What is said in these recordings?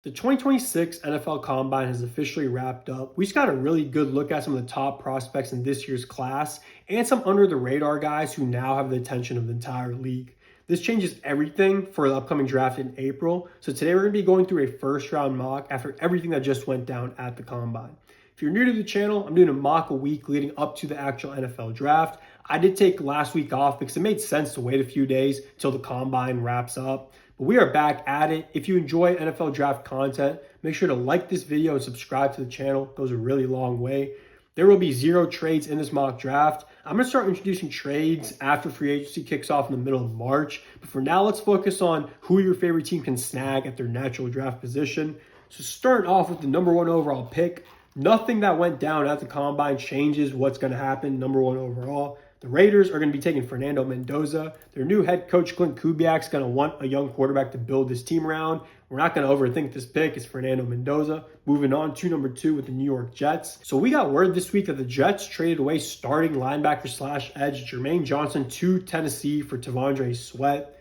The 2026 NFL Combine has officially wrapped up. We just got a really good look at some of the top prospects in this year's class and some under the radar guys who now have the attention of the entire league. This changes everything for the upcoming draft in April. So today we're going to be going through a first round mock after everything that just went down at the Combine. If you're new to the channel, I'm doing a mock a week leading up to the actual NFL draft. I did take last week off because it made sense to wait a few days till the Combine wraps up. But we are back at it. If you enjoy NFL draft content, make sure to like this video and subscribe to the channel. It goes a really long way. There will be 0 trades in this mock draft. I'm going to start introducing trades after free agency kicks off in the middle of March. But for now, let's focus on who your favorite team can snag at their natural draft position. So starting off with the number 1 overall pick, nothing that went down at the Combine changes what's going to happen number 1 overall. The Raiders are going to be taking Fernando Mendoza. Their new head coach, Clint Kubiak's going to want a young quarterback to build this team around. We're not going to overthink this pick. It's Fernando Mendoza. Moving on to number 2 with the New York Jets. So we got word this week that the Jets traded away starting linebacker / edge Jermaine Johnson to Tennessee for T'Vondre Sweat.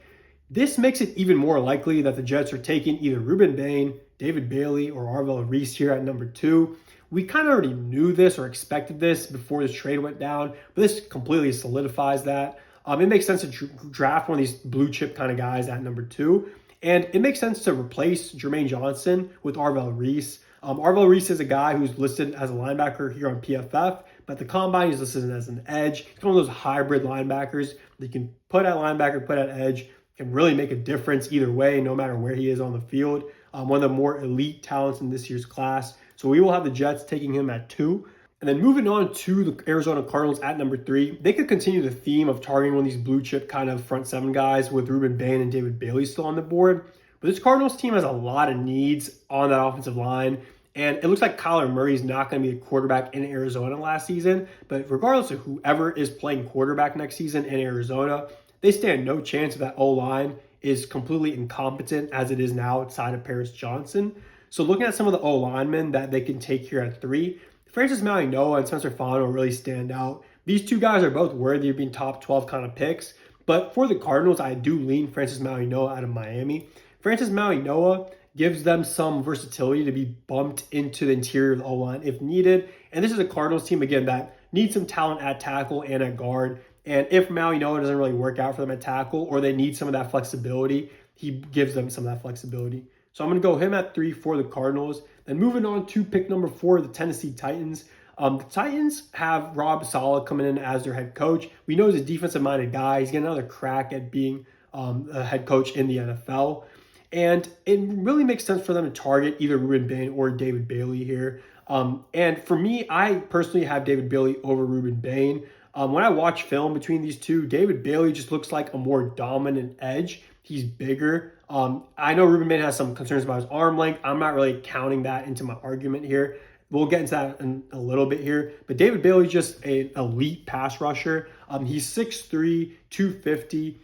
This makes it even more likely that the Jets are taking either Ruben Bain, David Bailey, or Arvell Reese here at number 2. We kind of already knew this or expected this before this trade went down, but this completely solidifies that. It makes sense to draft one of these blue chip kind of guys at number 2. And it makes sense to replace Jermaine Johnson with Arvell Reese. Arvell Reese is a guy who's listed as a linebacker here on PFF, but the Combine is listed as an edge. He's one of those hybrid linebackers that you can put at linebacker, put at edge, can really make a difference either way, no matter where he is on the field. One of the more elite talents in this year's class. So we will have the Jets taking him at 2. And then moving on to the Arizona Cardinals at number 3, they could continue the theme of targeting one of these blue chip kind of front 7 guys with Ruben Bain and David Bailey still on the board. But this Cardinals team has a lot of needs on that offensive line. And it looks like Kyler Murray is not going to be the quarterback in Arizona last season. But regardless of whoever is playing quarterback next season in Arizona, they stand no chance that O-line is completely incompetent as it is now outside of Paris Johnson. So looking at some of the O-linemen that they can take here at 3, Francis Mauigoa and Spencer Fano really stand out. These two guys are both worthy of being top 12 kind of picks. But for the Cardinals, I do lean Francis Mauigoa out of Miami. Francis Mauigoa gives them some versatility to be bumped into the interior of the O-line if needed. And this is a Cardinals team, again, that needs some talent at tackle and at guard. And if Mauigoa doesn't really work out for them at tackle or they need some of that flexibility, he gives them some of that flexibility. So I'm going to go him at 3 for the Cardinals. Then moving on to pick number 4, the Tennessee Titans. The Titans have Rob Saleh coming in as their head coach. We know he's a defensive-minded guy. He's getting another crack at being a head coach in the NFL. And it really makes sense for them to target either Ruben Bain or David Bailey here. And for me, I personally have David Bailey over Ruben Bain. When I watch film between these two, David Bailey just looks like a more dominant edge. He's bigger. I know Ruben Bain has some concerns about his arm length. I'm not really counting that into my argument here. We'll get into that in a little bit here. But David Bailey's just an elite pass rusher. He's 6'3", 250.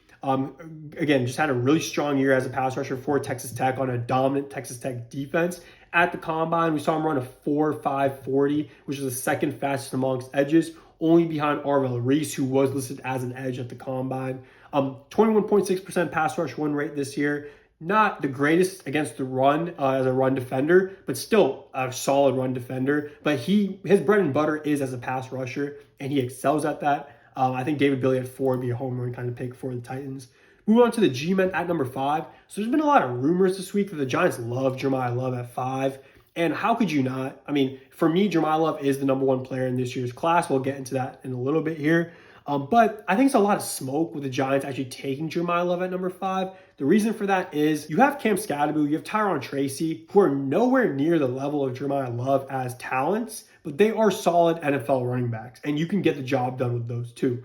Again, just had a really strong year as a pass rusher for Texas Tech on a dominant Texas Tech defense. At the Combine, we saw him run a 4.5 40, which is the second fastest amongst edges, only behind Arvell Reese, who was listed as an edge at the Combine. 21.6% pass rush win rate this year. Not the greatest against the run as a run defender, but still a solid run defender. But his bread and butter is as a pass rusher, and he excels at that. I think David Bailey at 4 would be a home run kind of pick for the Titans. Move on to the G-Men at number 5. So there's been a lot of rumors this week that the Giants love Jeremiah Love at 5. And how could you not? I mean, for me, Jeremiah Love is the number 1 player in this year's class. We'll get into that in a little bit here. But I think it's a lot of smoke with the Giants actually taking Jeremiah Love at number 5. The reason for that is you have Cam Skattebo, you have Tyron Tracy, who are nowhere near the level of Jeremiah Love as talents, but they are solid NFL running backs, and you can get the job done with those two.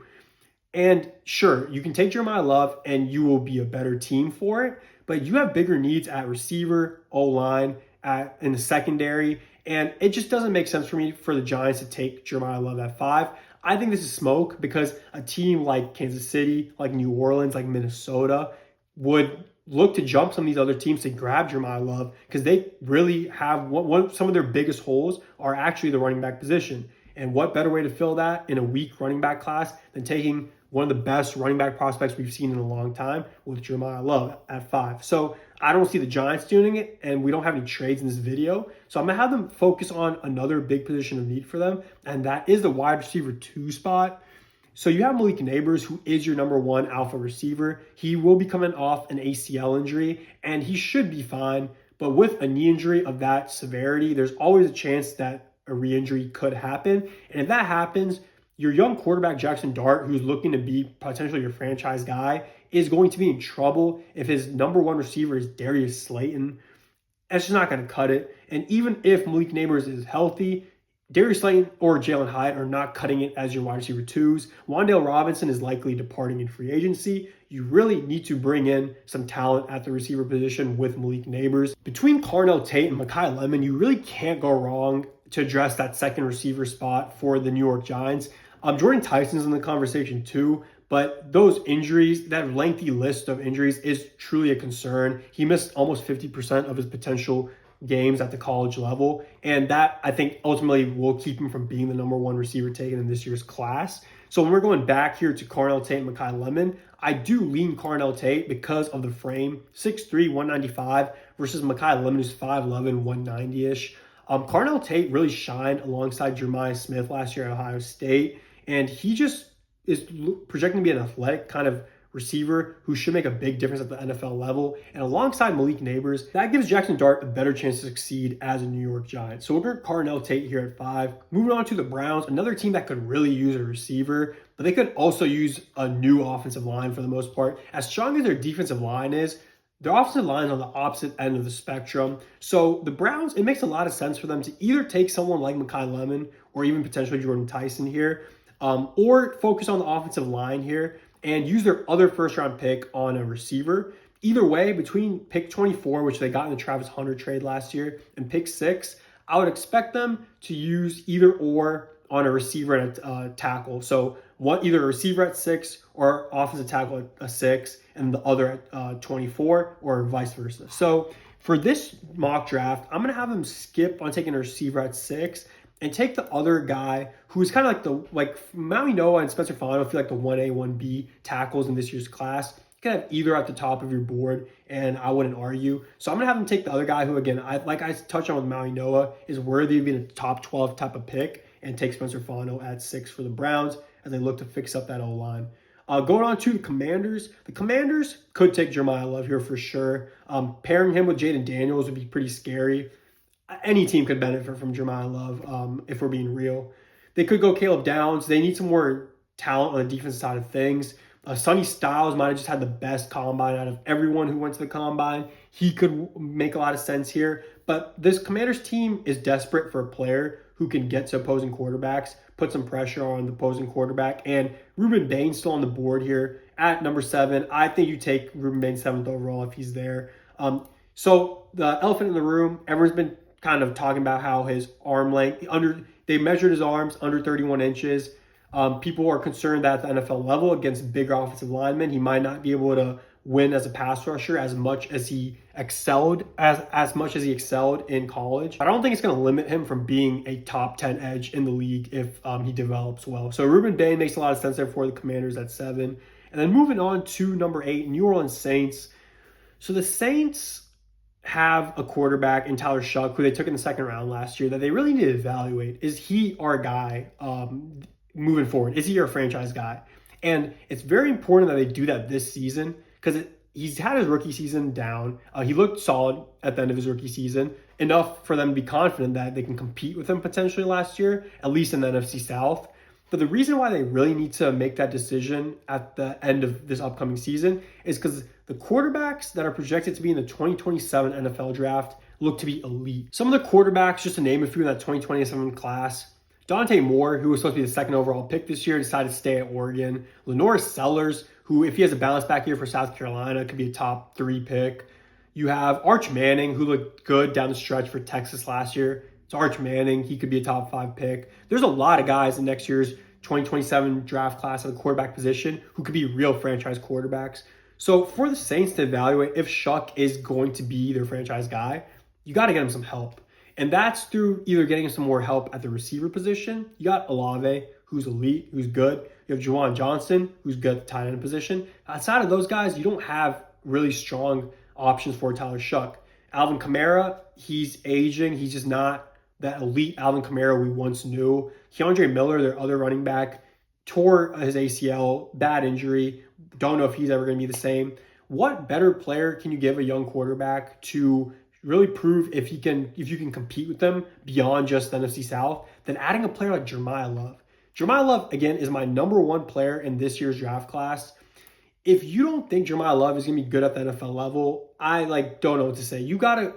And sure, you can take Jeremiah Love and you will be a better team for it, but you have bigger needs at receiver, O-line, in the secondary, and it just doesn't make sense for me for the Giants to take Jeremiah Love at 5. I think this is smoke because a team like Kansas City, like New Orleans, like Minnesota would look to jump some of these other teams to grab Jeremiah Love because they really have some of their biggest holes are actually the running back position. And what better way to fill that in a weak running back class than taking one of the best running back prospects we've seen in a long time with Jeremiah Love at 5. So I don't see the Giants doing it, and we don't have any trades in this video. So I'm going to have them focus on another big position of need for them, and that is the wide receiver 2 spot. So you have Malik Nabers, who is your number 1 alpha receiver. He will be coming off an ACL injury, and he should be fine. But with a knee injury of that severity, there's always a chance that a re-injury could happen. And if that happens, your young quarterback, Jackson Dart, who's looking to be potentially your franchise guy, is going to be in trouble if his number 1 receiver is Darius Slayton. That's just not going to cut it. And even if Malik Nabers is healthy, Darius Slayton or Jalen Hyatt are not cutting it as your wide receiver 2s. Wan'Dale Robinson is likely departing in free agency. You really need to bring in some talent at the receiver position with Malik Nabers. Between Carnell Tate and Mekhi Lemon, you really can't go wrong to address that second receiver spot for the New York Giants. Jordan Tyson's in the conversation too, but those injuries, that lengthy list of injuries is truly a concern. He missed almost 50% of his potential games at the college level, and that, I think, ultimately will keep him from being the number 1 receiver taken in this year's class. So when we're going back here to Carnell Tate and Mekhi Lemon, I do lean Carnell Tate because of the frame, 6'3", 195 versus Mekhi Lemon, who's 5'11", 190-ish. Carnell Tate really shined alongside Jeremiah Smith last year at Ohio State, and he just is projecting to be an athletic kind of receiver who should make a big difference at the NFL level. And alongside Malik Nabers, that gives Jackson Dart a better chance to succeed as a New York Giant. So we're going to Carnell Tate here at 5. Moving on to the Browns, another team that could really use a receiver, but they could also use a new offensive line for the most part. As strong as their defensive line is, their offensive line is on the opposite end of the spectrum. So the Browns, it makes a lot of sense for them to either take someone like Mekhi Lemon or even potentially Jordan Tyson here, or focus on the offensive line here and use their other first-round pick on a receiver. Either way, between pick 24, which they got in the Travis Hunter trade last year, and pick 6, I would expect them to use either or on a receiver and a tackle. So either a receiver at 6 or offensive tackle at a 6, and the other at 24, or vice versa. So for this mock draft, I'm going to have them skip on taking a receiver at 6 and take the other guy who's kind of like Maui Noah and Spencer Fano feel like the 1A, 1B tackles in this year's class. You can have either at the top of your board, and I wouldn't argue. So I'm going to have them take the other guy who, again, like I touched on with Maui Noah, is worthy of being a top 12 type of pick, and take Spencer Fano at 6 for the Browns as they look to fix up that O-line. Going on to the Commanders could take Jeremiah Love here for sure. Pairing him with Jaden Daniels would be pretty scary. Any team could benefit from Jeremiah Love, if we're being real. They could go Caleb Downs. They need some more talent on the defensive side of things. Sonny Styles might have just had the best combine out of everyone who went to the combine. He could make a lot of sense here. But this Commanders team is desperate for a player who can get to opposing quarterbacks, put some pressure on the opposing quarterback. And Ruben Bain's still on the board here at number 7. I think you take Ruben Bain 7th overall if he's there. So the elephant in the room, everyone's been kind of talking about how his arm length, they measured his arms under 31 inches. People are concerned that at the NFL level against bigger offensive linemen, he might not be able to win as a pass rusher as much as he excelled in college. I don't think it's going to limit him from being a top 10 edge in the league if he develops well. So Ruben Bain makes a lot of sense there for the Commanders at 7. And then moving on to number 8, New Orleans Saints. So the Saints have a quarterback in Tyler Shuck, who they took in the 2nd round last year, that they really need to evaluate. Is he our guy moving forward? Is he your franchise guy? And it's very important that they do that this season, because he's had his rookie season down. He looked solid at the end of his rookie season, enough for them to be confident that they can compete with him potentially last year, at least in the NFC South. But the reason why they really need to make that decision at the end of this upcoming season is because the quarterbacks that are projected to be in the 2027 NFL draft look to be elite. Some of the quarterbacks, just to name a few in that 2027 class, Dante Moore, who was supposed to be the 2nd overall pick this year, decided to stay at Oregon. Lenoris Sellers, who, if he has a bounce back year for South Carolina, could be a top 3 pick. You have Arch Manning, who looked good down the stretch for Texas last year. It's Arch Manning. He could be a top 5 pick. There's a lot of guys in next year's 2027 draft class at the quarterback position who could be real franchise quarterbacks. So for the Saints to evaluate if Shuck is going to be their franchise guy, you got to get him some help. And that's through either getting some more help at the receiver position. You got Olave, who's elite, who's good. You have Juwan Johnson, who's good at the tight end position. Outside of those guys, you don't have really strong options for Tyler Shuck. Alvin Kamara, he's aging. He's just not that elite Alvin Kamara we once knew. Keandre Miller, their other running back, tore his ACL, bad injury. Don't know if he's ever going to be the same. What better player can you give a young quarterback to really prove if you can compete with them beyond just the NFC South than adding a player like Jeremiah Love? Jeremiah Love, again, is my number one player in this year's draft class. If you don't think Jeremiah Love is going to be good at the NFL level, I don't know what to say. You got to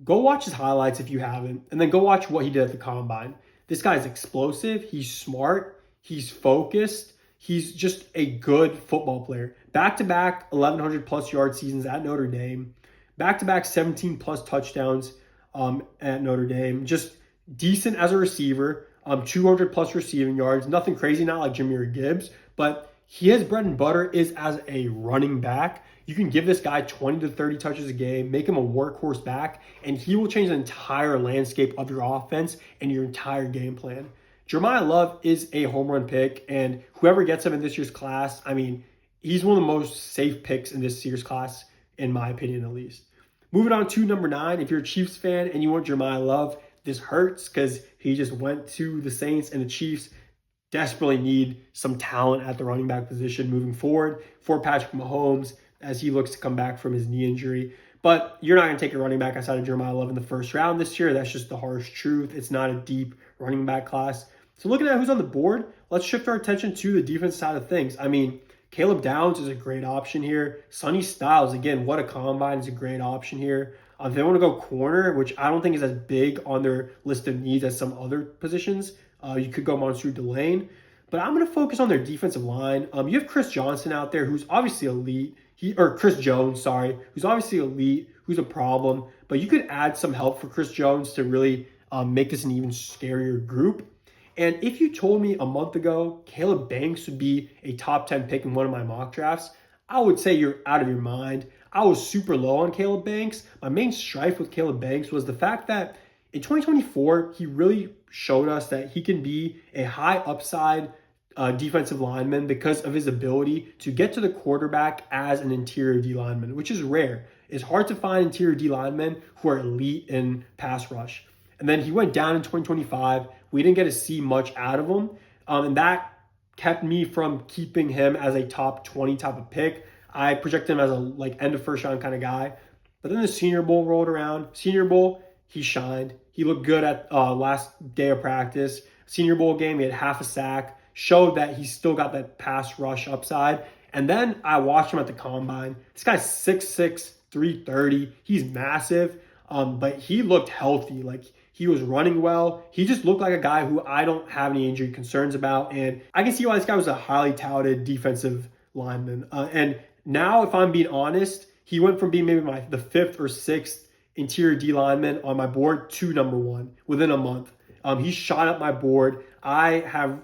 go watch his highlights if you haven't, and then go watch what he did at the combine. This guy's explosive. He's smart. He's focused. He's just a good football player. Back-to-back 1,100 plus yard seasons at Notre Dame. Back-to-back 17 plus touchdowns at Notre Dame. Just decent as a receiver. 200 plus receiving yards. Nothing crazy, not like Jahmyr Gibbs, but his bread and butter is as a running back. You can give this guy 20 to 30 touches a game, make him a workhorse back, and he will change the entire landscape of your offense and your entire game plan. Jeremiah Love is a home run pick, and whoever gets him in this year's class, I mean, he's one of the most safe picks in this year's class, in my opinion at least. Moving on to number 9, if you're a Chiefs fan and you want Jeremiah Love, this hurts because he just went to the Saints, and the Chiefs desperately need some talent at the running back position moving forward for Patrick Mahomes as he looks to come back from his knee injury. But you're not going to take a running back outside of Jeremiah Love in the first round this year. That's just the harsh truth. It's not a deep running back class. So looking at who's on the board, let's shift our attention to the defense side of things. I mean, Caleb Downs is a great option here. Sonny Styles, again, what a combine, is a great option here. If they want to go corner, which I don't think is as big on their list of needs as some other positions, you could go Mansour Delane. But I'm going to focus on their defensive line. You have Chris Johnson out there, who's obviously elite. Chris Jones, sorry, who's obviously elite, who's a problem. But you could add some help for Chris Jones to really make this an even scarier group. And if you told me a month ago Caleb Banks would be a top 10 pick in one of my mock drafts, I would say you're out of your mind. I was super low on Caleb Banks. My main strife with Caleb Banks was the fact that in 2024, he really showed us that he can be a high upside defensive lineman because of his ability to get to the quarterback as an interior D lineman, which is rare. It's hard to find interior D linemen who are elite in pass rush. And then he went down in 2025. We didn't get to see much out of him. And that kept me from keeping him as a top 20 type of pick. I projected him as a end of first round kind of guy. But then the Senior Bowl rolled around. Senior Bowl, he shined. He looked good at last day of practice. Senior Bowl game, he had half a sack. Showed that he still got that pass rush upside. And then I watched him at the combine. This guy's 6'6", 330. He's massive, but he looked healthy. He was running well. He just looked like a guy who I don't have any injury concerns about. And I can see why this guy was a highly touted defensive lineman. And now, if I'm being honest, he went from being maybe the 5th or 6th interior D lineman on my board to number 1 within a month. He shot up my board.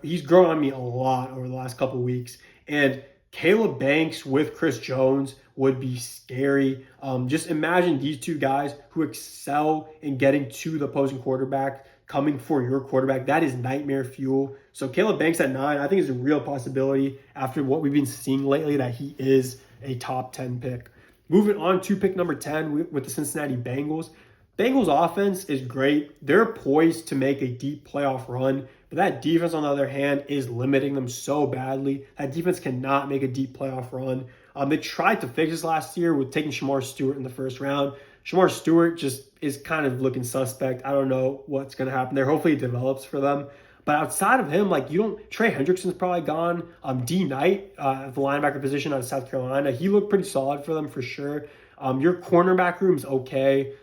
He's grown on me a lot over the last couple of weeks. And Caleb Banks with Chris Jones would be scary. Just imagine these two guys who excel in getting to the opposing quarterback, coming for your quarterback. That is nightmare fuel. So Caleb Banks at 9, I think is a real possibility after what we've been seeing lately, that he is a top 10 pick. Moving on to pick number 10 with the Cincinnati Bengals. Bengals offense is great. They're poised to make a deep playoff run, but that defense, on the other hand, is limiting them so badly. That defense cannot make a deep playoff run. They tried to fix this last year with taking Shamar Stewart in the first round. Shamar Stewart just is kind of looking suspect. I don't know what's going to happen there. Hopefully it develops for them. But outside of him, Trey Hendrickson's probably gone. D Knight, at the linebacker position out of South Carolina, he looked pretty solid for them for sure. Your cornerback room's okay.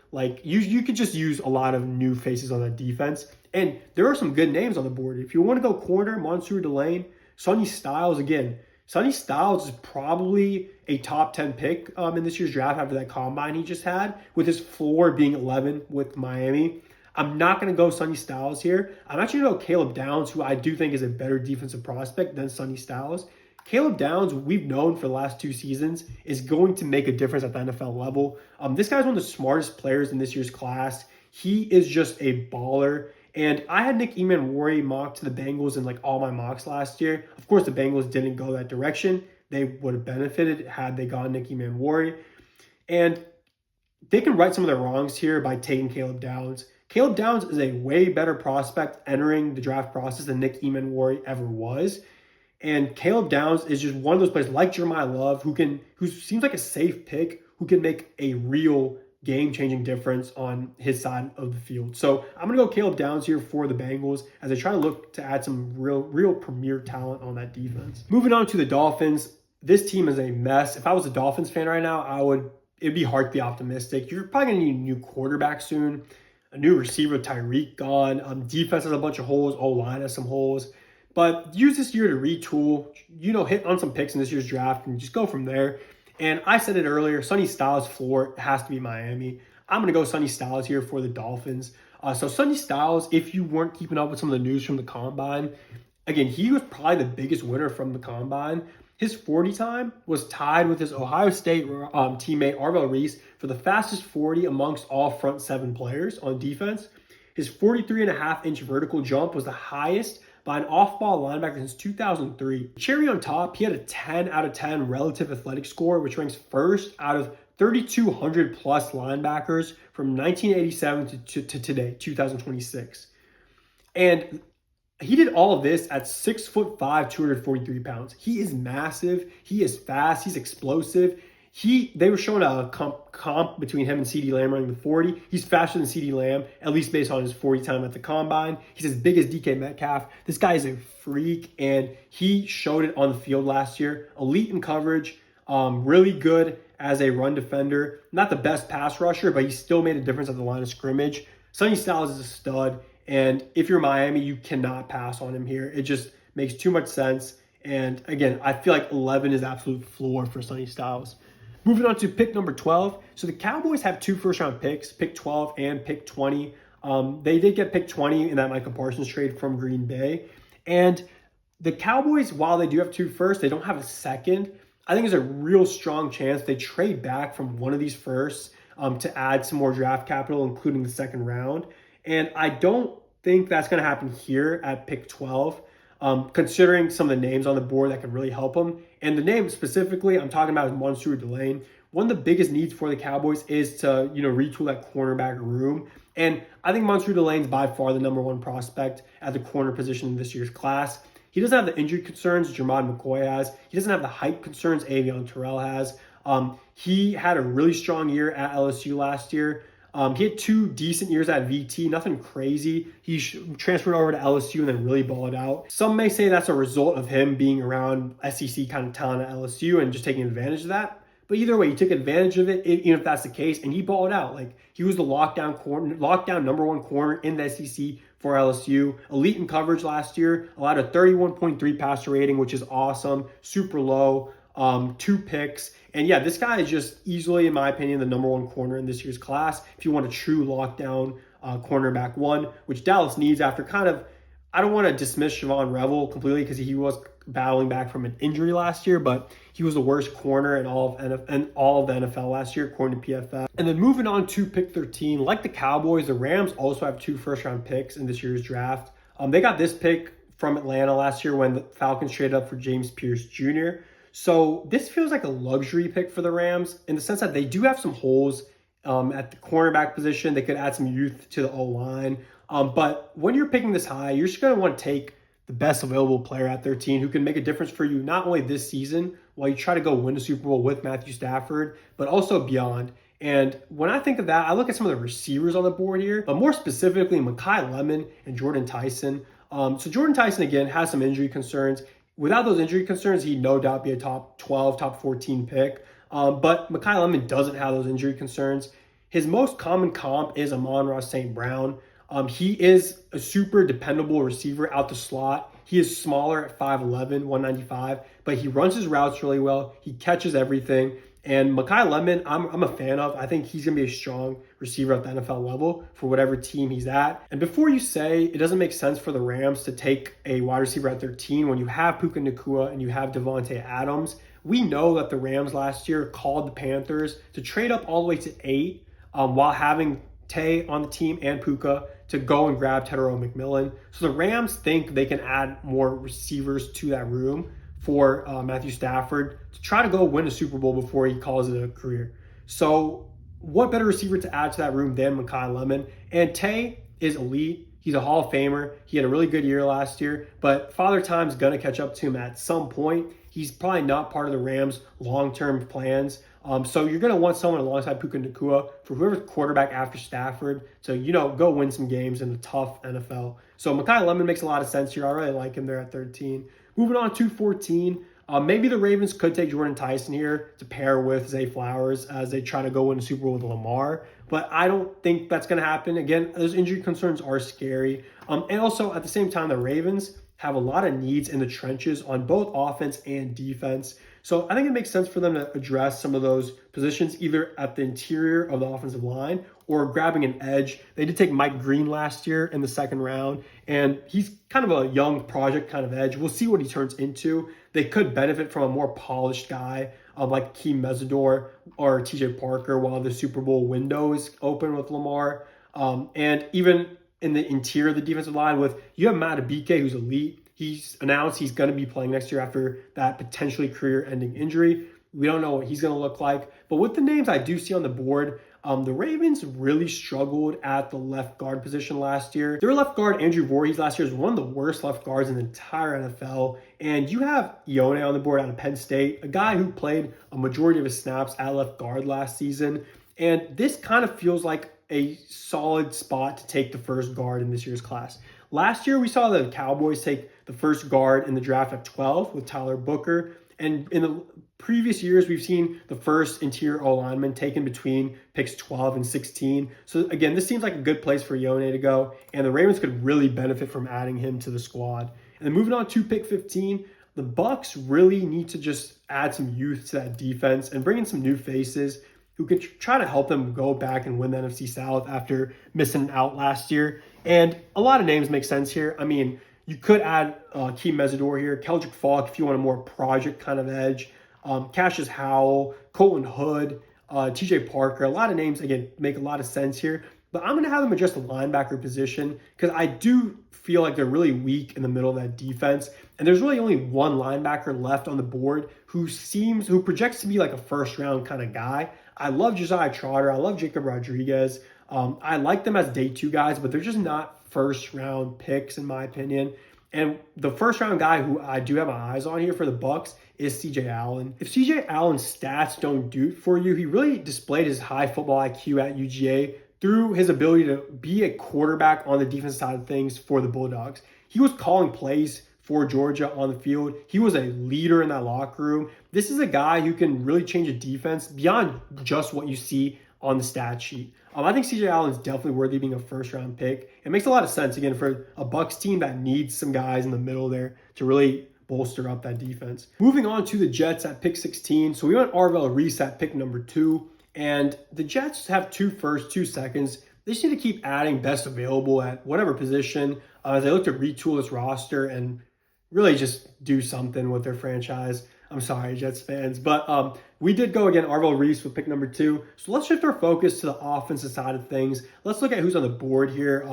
You could just use a lot of new faces on that defense. And there are some good names on the board. If you want to go corner, Mansour Delane, Sonny Styles, again. Sonny Styles is probably a top 10 pick in this year's draft after that combine he just had, with his floor being 11 with Miami. I'm not going to go Sonny Styles here. I'm actually going to go Caleb Downs, who I do think is a better defensive prospect than Sonny Styles. Caleb Downs, we've known for the last 2 seasons, is going to make a difference at the NFL level. This guy's one of the smartest players in this year's class. He is just a baller. And I had Nick Emmanwori mocked to the Bengals in all my mocks last year. Of course, the Bengals didn't go that direction. They would have benefited had they gone Nick Emmanwori. And they can right some of their wrongs here by taking Caleb Downs. Caleb Downs is a way better prospect entering the draft process than Nick Emmanwori ever was. And Caleb Downs is just one of those players like Jeremiah Love who seems like a safe pick, who can make a real game-changing difference on his side of the field. So I'm going to go Caleb Downs here for the Bengals as they try to look to add some real premier talent on that defense. Moving on to the Dolphins, this team is a mess. If I was a Dolphins fan right now, it'd be hard to be optimistic. You're probably going to need a new quarterback soon, a new receiver, Tyreek gone. Defense has a bunch of holes. O-line has some holes. But use this year to retool, hit on some picks in this year's draft and just go from there. And I said it earlier, Sonny Styles' floor has to be Miami. I'm going to go Sonny Styles here for the Dolphins. So Sonny Styles, if you weren't keeping up with some of the news from the Combine, again, he was probably the biggest winner from the Combine. His 40 time was tied with his Ohio State teammate Arvell Reese for the fastest 40 amongst all front seven players on defense. His 43.5-inch vertical jump was the highest by an off-ball linebacker since 2003. Cherry on top, he had a 10 out of 10 relative athletic score, which ranks first out of 3,200 plus linebackers from 1987 to today, 2026. And he did all of this at 6'5", 243 pounds. He is massive. He is fast. He's explosive. They were showing a comp between him and CeeDee Lamb running the 40. He's faster than CeeDee Lamb, at least based on his 40 time at the Combine. He's as big as DK Metcalf. This guy is a freak, and he showed it on the field last year. Elite in coverage, really good as a run defender. Not the best pass rusher, but he still made a difference at the line of scrimmage. Sonny Styles is a stud, and if you're Miami, you cannot pass on him here. It just makes too much sense. And again, I feel like 11 is absolute floor for Sonny Styles. Moving on to pick number 12. So the Cowboys have 2 first-round picks, pick 12 and pick 20. They did get pick 20 in that Micah Parsons trade from Green Bay. And the Cowboys, while they do have 2 firsts, they don't have a second. I think there's a real strong chance they trade back from one of these firsts to add some more draft capital, including the second round. And I don't think that's going to happen here at pick 12. Considering some of the names on the board that can really help them. And the name specifically I'm talking about is Mansour Delane. One of the biggest needs for the Cowboys is to, retool that cornerback room. And I think Mansour Delane's by far the number 1 prospect at the corner position in this year's class. He doesn't have the injury concerns Jermod McCoy has. He doesn't have the height concerns Avion Terrell has. He had a really strong year at LSU last year. He had 2 decent years at VT, nothing crazy. He transferred over to LSU and then really balled out. Some may say that's a result of him being around SEC kind of talent at LSU and just taking advantage of that. But either way, he took advantage of it, even if that's the case, and he balled out. Like, he was the lockdown number 1 corner in the SEC for LSU. Elite in coverage last year, allowed a 31.3 passer rating, which is awesome, super low, 2 picks. And yeah, this guy is just easily, in my opinion, the number 1 corner in this year's class. If you want a true lockdown cornerback 1, which Dallas needs after I don't want to dismiss Siobhan Revel completely because he was battling back from an injury last year, but he was the worst corner in all of the NFL last year, according to PFF. And then moving on to pick 13, like the Cowboys, the Rams also have 2 first-round picks in this year's draft. They got this pick from Atlanta last year when the Falcons traded up for James Pierce Jr., so this feels like a luxury pick for the Rams in the sense that they do have some holes at the cornerback position. They could add some youth to the O-line. But when you're picking this high, you're just going to want to take the best available player at 13 who can make a difference for you not only this season while you try to go win a Super Bowl with Matthew Stafford, but also beyond. And when I think of that, I look at some of the receivers on the board here, but more specifically Mekhi Lemon and Jordan Tyson. So Jordan Tyson, again, has some injury concerns. Without those injury concerns, he'd no doubt be a top 12, top 14 pick. But Mekhi Lemon doesn't have those injury concerns. His most common comp is Amon-Ra St. Brown. He is a super dependable receiver out the slot. He is smaller at 5'11", 195, but he runs his routes really well. He catches everything. And Mekhi Lemon, I'm a fan of. I think he's going to be a strong receiver at the NFL level for whatever team he's at. And before you say it doesn't make sense for the Rams to take a wide receiver at 13 when you have Puka Nacua and you have Devontae Adams, we know that the Rams last year called the Panthers to trade up all the way to 8 while having Tay on the team and Puka to go and grab Tedero McMillan. So the Rams think they can add more receivers to that room for Matthew Stafford to try to go win a Super Bowl before he calls it a career. So what better receiver to add to that room than Mekhi Lemon? And Tay is elite. He's a Hall of Famer. He had a really good year last year, but Father Time's going to catch up to him at some point. He's probably not part of the Rams' long-term plans. So you're going to want someone alongside Puka Nacua for whoever's quarterback after Stafford to, go win some games in the tough NFL. So Mekhi Lemon makes a lot of sense here. I really like him there at 13. Moving on to 14. Maybe the Ravens could take Jordan Tyson here to pair with Zay Flowers as they try to go win a Super Bowl with Lamar. But I don't think that's going to happen. Again, those injury concerns are scary. And also, at the same time, the Ravens have a lot of needs in the trenches on both offense and defense. So I think it makes sense for them to address some of those positions either at the interior of the offensive line or grabbing an edge. They did take Mike Green last year in the second round, and he's kind of a young project kind of edge. We'll see what he turns into. They could benefit from a more polished guy like Keem Mesidor or TJ Parker while the Super Bowl window is open with Lamar. And even in the interior of the defensive line you have Matt Abike, who's elite. He's announced he's going to be playing next year after that potentially career-ending injury. We don't know what he's going to look like. But with the names I do see on the board, the Ravens really struggled at the left guard position last year. Their left guard, Andrew Voorhees, last year is one of the worst left guards in the entire NFL. And you have Ione on the board out of Penn State, a guy who played a majority of his snaps at left guard last season. And this kind of feels like a solid spot to take the first guard in this year's class. Last year, we saw the Cowboys take the first guard in the draft at 12 with Tyler Booker. And in the previous years, we've seen the first interior O-lineman taken between picks 12 and 16. So again, this seems like a good place for Ione to go. And the Ravens could really benefit from adding him to the squad. And then moving on to pick 15, the Bucs really need to just add some youth to that defense and bring in some new faces who can try to help them go back and win the NFC South after missing out last year. And a lot of names make sense here. I mean, you could add Keem Mesidor here, Keldrick Falk if you want a more project kind of edge, Cassius Howell, Colton Hood, TJ Parker. A lot of names, again, make a lot of sense here. But I'm going to have them address the linebacker position because I do feel like they're really weak in the middle of that defense. And there's really only one linebacker left on the board who projects to be like a first round kind of guy. I love Josiah Trotter. I love Jacob Rodriguez. I like them as day two guys, but they're just not first round picks in my opinion. And the first round guy who I do have my eyes on here for the Bucs is CJ Allen. If CJ Allen's stats don't do it for you, he really displayed his high football IQ at UGA through his ability to be a quarterback on the defensive side of things for the Bulldogs. He was calling plays for Georgia on the field. He was a leader in that locker room. This is a guy who can really change a defense beyond just what you see on the stat sheet. I think CJ Allen is definitely worthy of being a first-round pick. It makes a lot of sense, again, for a Bucs team that needs some guys in the middle there to really bolster up that defense. Moving on to the Jets at pick 16. So we went Arvell Reese at pick number 2. And the Jets have 2 firsts, 2 seconds. They just need to keep adding best available at whatever position as they look to retool this roster and really just do something with their franchise. I'm sorry, Jets fans. But we did go again, Arvell Reese with pick number 2. So let's shift our focus to the offensive side of things. Let's look at who's on the board here.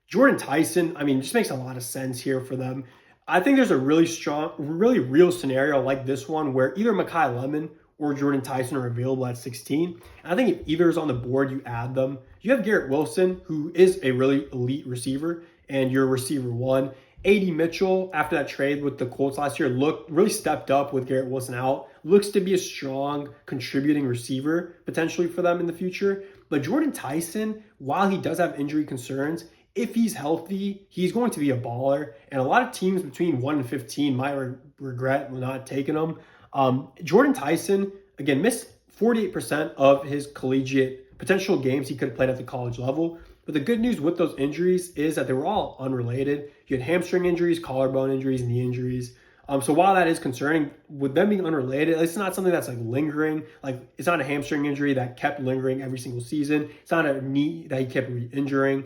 Jordan Tyson, I mean, just makes a lot of sense here for them. I think there's a really strong, really real scenario like this one where either Mekhi Lemon or Jordan Tyson are available at 16. And I think if either is on the board, you add them. You have Garrett Wilson, who is a really elite receiver, and you're receiver 1. A.D. Mitchell, after that trade with the Colts last year, really stepped up with Garrett Wilson out. Looks to be a strong contributing receiver potentially for them in the future. But Jordan Tyson, while he does have injury concerns, if he's healthy, he's going to be a baller. And a lot of teams between 1 and 15 might regret not taking him. Jordan Tyson, again, missed 48% of his collegiate potential games he could have played at the college level. But the good news with those injuries is that they were all unrelated. You had hamstring injuries, collarbone injuries, knee injuries. So while that is concerning, with them being unrelated, it's not something that's like lingering. Like it's not a hamstring injury that kept lingering every single season. It's not a knee that he kept re-injuring.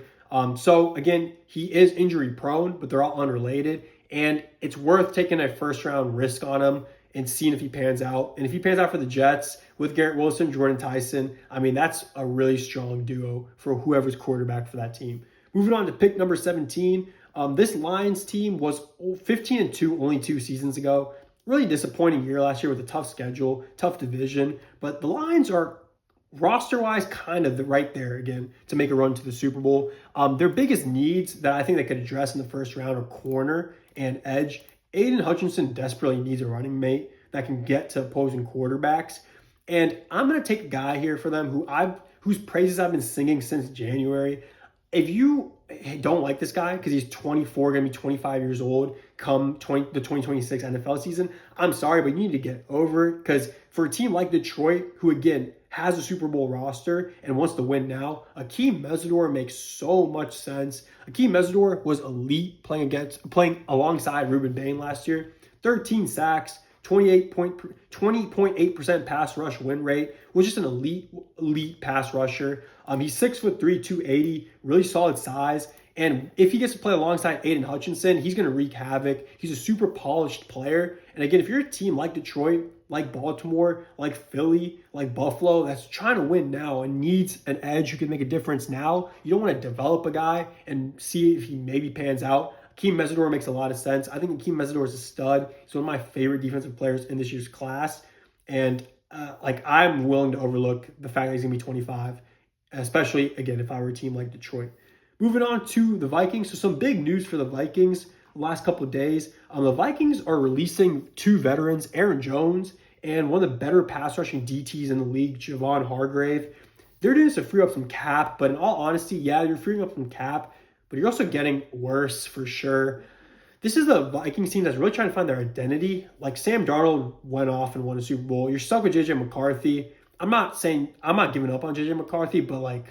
So again, he is injury prone, but they're all unrelated. And it's worth taking a first round risk on him and seeing if he pans out. And if he pans out for the Jets with Garrett Wilson, Jordan Tyson, I mean, that's a really strong duo for whoever's quarterback for that team. Moving on to pick number 17. This Lions team was 15-2 only 2 seasons ago. Really disappointing year last year with a tough schedule, tough division. But the Lions are roster-wise, kind of right there again to make a run to the Super Bowl. Their biggest needs that I think they could address in the first round are corner and edge. Aiden Hutchinson desperately needs a running mate that can get to opposing quarterbacks. And I'm going to take a guy here for them whose praises I've been singing since January. If you don't like this guy because he's 24, going to be 25 years old come the 2026 NFL season, I'm sorry, but you need to get over it, because for a team like Detroit, who again has a Super Bowl roster and wants to win now, Akeem Mesidor makes so much sense. Akeem Mesidor was elite playing alongside Ruben Bain last year. 13 sacks, 20.8% pass rush win rate, was just an elite pass rusher. He's 6'3", 280, really solid size. And if he gets to play alongside Aiden Hutchinson, he's going to wreak havoc. He's a super polished player. And again, if you're a team like Detroit, like Baltimore, like Philly, like Buffalo, that's trying to win now and needs an edge who can make a difference now, you don't want to develop a guy and see if he maybe pans out. Akeem Mesidor makes a lot of sense. I think Akeem Mesidor is a stud. He's one of my favorite defensive players in this year's class. And I'm willing to overlook the fact that he's going to be 25, especially, again, if I were a team like Detroit. Moving on to the Vikings. So some big news for the Vikings the last couple of days. The Vikings are releasing two veterans, Aaron Jones and one of the better pass rushing DTs in the league, Javon Hargrave. They're doing this to free up some cap, but in all honesty, yeah, you're freeing up some cap, but you're also getting worse for sure. This is the Vikings team that's really trying to find their identity. Like, Sam Darnold went off and won a Super Bowl. You're stuck with J.J. McCarthy. I'm not giving up on J.J. McCarthy, but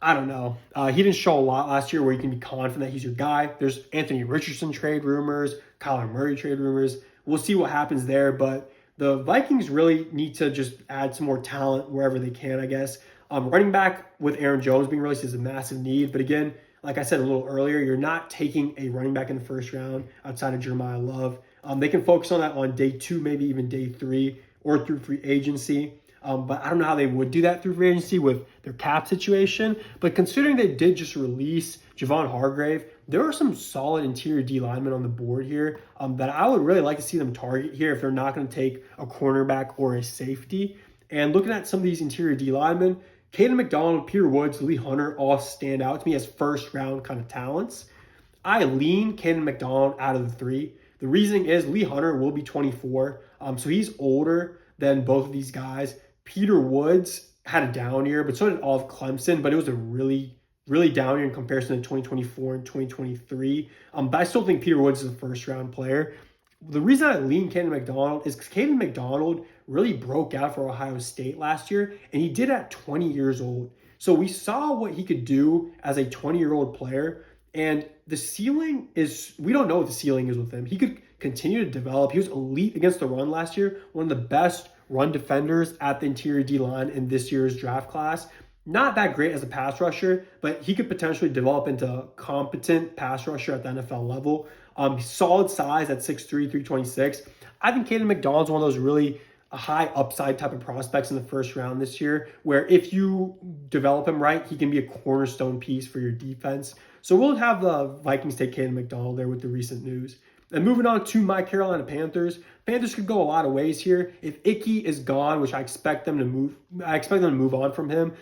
I don't know. He didn't show a lot last year where you can be confident that he's your guy. There's Anthony Richardson trade rumors, Kyler Murray trade rumors. We'll see what happens there, but the Vikings really need to just add some more talent wherever they can, I guess. Running back with Aaron Jones being released is a massive need, but again, like I said a little earlier, you're not taking a running back in the first round outside of Jeremiah Love. They can focus on that on day 2, maybe even day 3, or through free agency. But I don't know how they would do that through free agency with their cap situation. But considering they did just release Javon Hargrave, there are some solid interior D linemen on the board here that I would really like to see them target here if they're not going to take a cornerback or a safety. And looking at some of these interior D linemen, Caden McDonald, Peter Woods, Lee Hunter all stand out to me as first-round kind of talents. I lean Caden McDonald out of the 3. The reasoning is Lee Hunter will be 24, so he's older than both of these guys. Peter Woods had a down year, but so did all of Clemson, but it was a really, really down year in comparison to 2024 and 2023. But I still think Peter Woods is a first-round player. The reason I lean Caden McDonald is because Caden McDonald really broke out for Ohio State last year, and he did at 20 years old. So we saw what he could do as a 20-year-old player, and the ceiling is, we don't know what the ceiling is with him. He could continue to develop. He was elite against the run last year, one of the best run defenders at the interior D-line in this year's draft class. Not that great as a pass rusher, but he could potentially develop into a competent pass rusher at the NFL level. Solid size at 6'3", 326. I think Caden McDonald's one of those really high upside type of prospects in the first round this year, where if you develop him right, he can be a cornerstone piece for your defense. So we'll have the Vikings take Caden McDonald there with the recent news. And moving on to my Carolina Panthers. Panthers could go a lot of ways here. If Icky is gone, which I expect them to move on from him.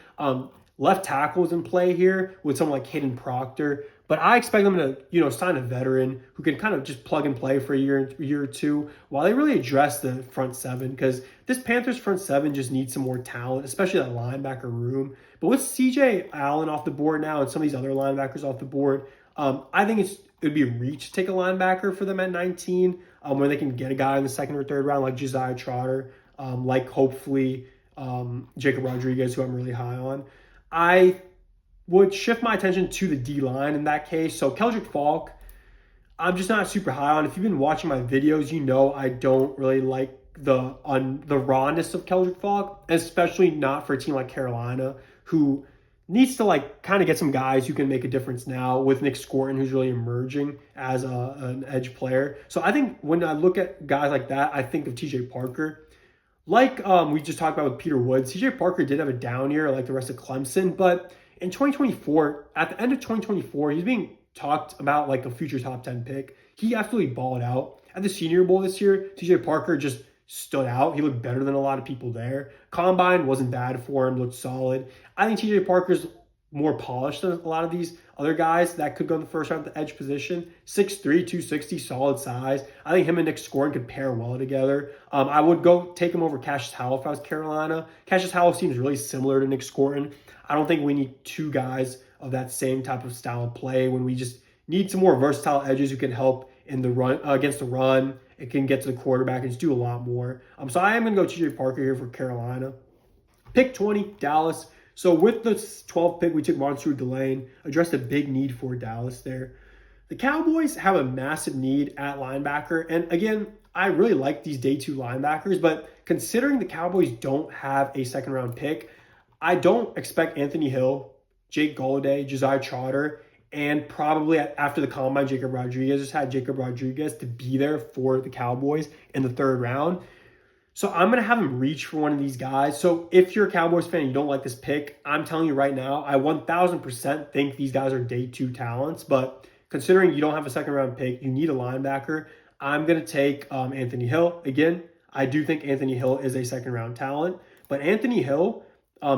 Left tackle is in play here with someone like Hayden Proctor. But I expect them to, sign a veteran who can kind of just plug and play for a year or two while they really address the front seven, because this Panthers front seven just needs some more talent, especially that linebacker room. But with CJ Allen off the board now and some of these other linebackers off the board, I think it would be a reach to take a linebacker for them at 19, where they can get a guy in the second or third round like Josiah Trotter, like hopefully Jacob Rodriguez, who I'm really high on. I would shift my attention to the D-line in that case. So Keldrick Falk, I'm just not super high on. If you've been watching my videos, you know I don't really like the rawness of Keldrick Falk, especially not for a team like Carolina, who needs to kind of get some guys who can make a difference now with Nick Scorton, who's really emerging as an edge player. So I think when I look at guys like that, I think of TJ Parker. Like we just talked about with Peter Woods, TJ Parker did have a down year like the rest of Clemson, but in 2024, at the end of 2024, he's being talked about like a future top 10 pick. He absolutely balled out. At the Senior Bowl this year, TJ Parker just stood out. He looked better than a lot of people there. Combine wasn't bad for him, looked solid. I think TJ Parker's more polished than a lot of these other guys that could go in the first round at the edge position. 6'3", 260, solid size. I think him and Nick Scoring could pair well together. I would go take him over Cassius Howell if I was Carolina. Cassius Howell seems really similar to Nick Scoring. I don't think we need two guys of that same type of style of play when we just need some more versatile edges who can help in the run against the run. It can get to the quarterback and just do a lot more. So I am going to go TJ Parker here for Carolina. Pick 20, Dallas. So with the 12th pick, we took Montreux Delane, addressed a big need for Dallas there. The Cowboys have a massive need at linebacker. And again, I really like these day 2 linebackers, but considering the Cowboys don't have a second round pick, I don't expect Anthony Hill, Jake Golladay, Josiah Trotter, and probably after the combine, Jacob Rodriguez, just had Jacob Rodriguez to be there for the Cowboys in the 3rd round. So I'm going to have him reach for one of these guys. So if you're a Cowboys fan and you don't like this pick, I'm telling you right now, I 1,000% think these guys are day 2 talents. But considering you don't have a second round pick, you need a linebacker. I'm going to take Anthony Hill. Again, I do think Anthony Hill is a second round talent. But Anthony Hill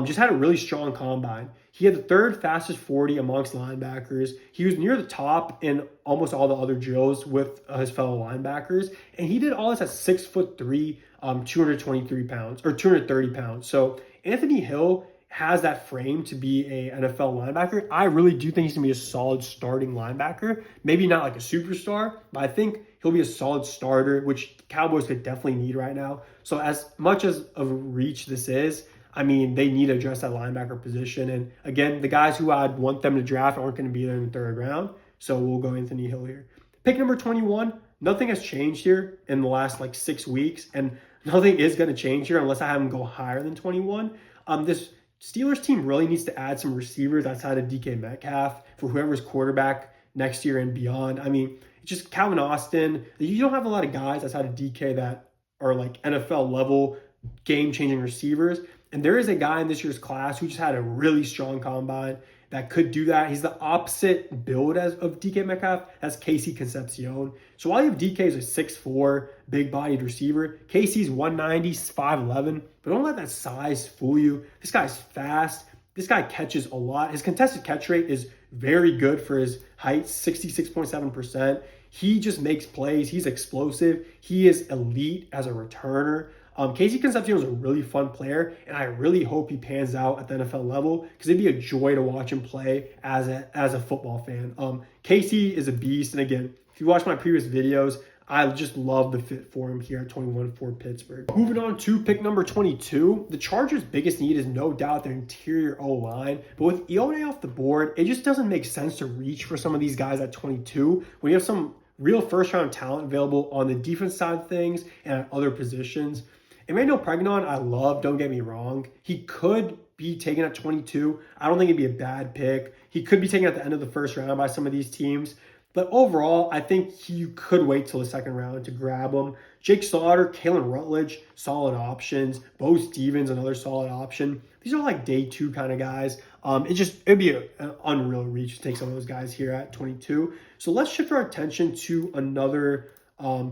just had a really strong combine. He had the 3rd fastest 40 amongst linebackers. He was near the top in almost all the other drills with his fellow linebackers. And he did all this at 6'3", 223 pounds or 230 pounds. So Anthony Hill has that frame to be a NFL linebacker. I really do think he's going to be a solid starting linebacker. Maybe not like a superstar, but I think he'll be a solid starter, which Cowboys could definitely need right now. So as much as of a reach this is, I mean, they need to address that linebacker position. And again, the guys who I'd want them to draft aren't going to be there in the 3rd round. So we'll go Anthony Hill here. Pick number 21. Nothing has changed here in the last 6 weeks. And nothing is going to change here unless I have him go higher than 21. This Steelers team really needs to add some receivers outside of DK Metcalf for whoever's quarterback next year and beyond. I mean, it's just Calvin Austin. You don't have a lot of guys outside of DK that are NFL level game-changing receivers. And there is a guy in this year's class who just had a really strong combine that could do that. He's the opposite build of DK Metcalf. That's Casey Concepcion. So while you have DK as a 6'4", big-bodied receiver, Casey's 190, 5'11", but don't let that size fool you. This guy's fast. This guy catches a lot. His contested catch rate is very good for his height, 66.7%. He just makes plays. He's explosive. He is elite as a returner. Casey Concepcion is a really fun player, and I really hope he pans out at the NFL level because it'd be a joy to watch him play as a football fan. Casey is a beast, and again, if you watch my previous videos, I just love the fit for him here at 21 for Pittsburgh. Moving on to pick number 22, the Chargers' biggest need is no doubt their interior O-line, but with Ione off the board, it just doesn't make sense to reach for some of these guys at 22 when you have some real first-round talent available on the defense side of things and at other positions. Emmanuel Pregnon, I love, don't get me wrong. He could be taken at 22. I don't think it'd be a bad pick. He could be taken at the end of the 1st round by some of these teams. But overall, I think you could wait till the 2nd round to grab him. Jake Slaughter, Kalen Rutledge, solid options. Bo Stevens, another solid option. These are day 2 kind of guys. It'd be an unreal reach to take some of those guys here at 22. So let's shift our attention to another